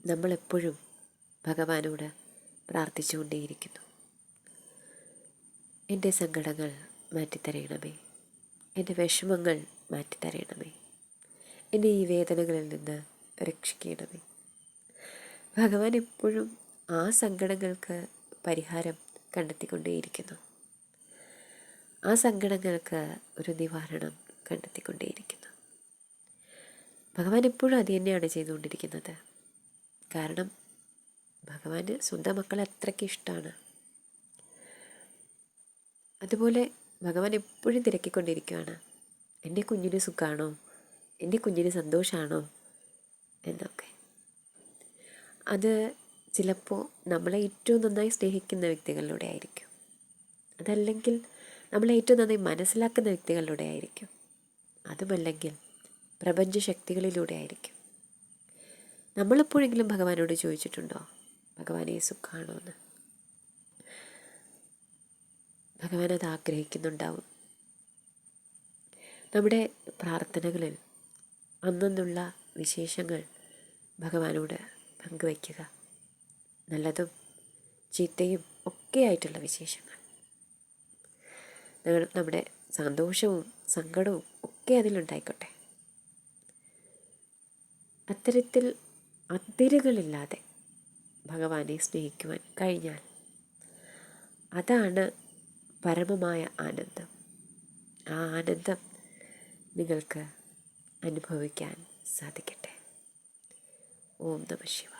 നമ്മളെപ്പോഴും ഭഗവാനോട് പ്രാർത്ഥിച്ചുകൊണ്ടേയിരിക്കുന്നു. എൻ്റെ സങ്കടങ്ങൾ മാറ്റിത്തരയണമേ, എൻ്റെ വിഷമങ്ങൾ മാറ്റിത്തരയണമേ, എന്നെ ഈ വേദനകളിൽ നിന്ന് രക്ഷിക്കണമേ. ഭഗവാൻ എപ്പോഴും ആ സങ്കടങ്ങൾക്ക് പരിഹാരം കണ്ടെത്തിക്കൊണ്ടേയിരിക്കുന്നു. ആ സങ്കടങ്ങൾക്ക് ഒരു നിവാരണം കണ്ടെത്തിക്കൊണ്ടേയിരിക്കുന്നു. ഭഗവാൻ എപ്പോഴും അത് തന്നെയാണ് ചെയ്തുകൊണ്ടിരിക്കുന്നത്. കാരണം ഭഗവാന് സ്വന്തം മക്കളെ അത്രയ്ക്ക് ഇഷ്ടമാണ്. അതുപോലെ ഭഗവാൻ എപ്പോഴും തിരക്കിക്കൊണ്ടിരിക്കുകയാണ്, എൻ്റെ കുഞ്ഞിന് സുഖമാണോ, എൻ്റെ കുഞ്ഞിന് സന്തോഷമാണോ എന്നൊക്കെ. അത് ചിലപ്പോൾ നമ്മളെ ഏറ്റവും നന്നായി സ്നേഹിക്കുന്ന വ്യക്തികളിലൂടെ ആയിരിക്കും, അതല്ലെങ്കിൽ നമ്മളെ ഏറ്റവും നന്നായി മനസ്സിലാക്കുന്ന വ്യക്തികളിലൂടെ ആയിരിക്കും, അതുമല്ലെങ്കിൽ പ്രപഞ്ചശക്തികളിലൂടെ ആയിരിക്കും. നമ്മളെപ്പോഴെങ്കിലും ഭഗവാനോട് ചോദിച്ചിട്ടുണ്ടോ, ഭഗവാനെ സുഖമാണോ എന്ന്? ഭഗവാൻ അത് ആഗ്രഹിക്കുന്നുണ്ടാവും. നമ്മുടെ പ്രാർത്ഥനകളിൽ അന്നുള്ള വിശേഷങ്ങൾ ഭഗവാനോട് പങ്കുവയ്ക്കുക. നല്ലതും ചീത്തയും ഒക്കെ ആയിട്ടുള്ള വിശേഷങ്ങൾ, നമ്മുടെ സന്തോഷവും സങ്കടവും ഒക്കെ അതിലുണ്ടായിക്കോട്ടെ. അത്തരത്തിൽ അതിരുകളില്ലാതെ ഭഗവാനെ സ്നേഹിക്കുവാൻ കഴിഞ്ഞാൽ അതാണ് പരമമായ ആനന്ദം. ആ ആനന്ദം നിങ്ങൾക്ക് അനുഭവിക്കാൻ സാധിക്കട്ടെ. ഓം നമഃ ശിവായ.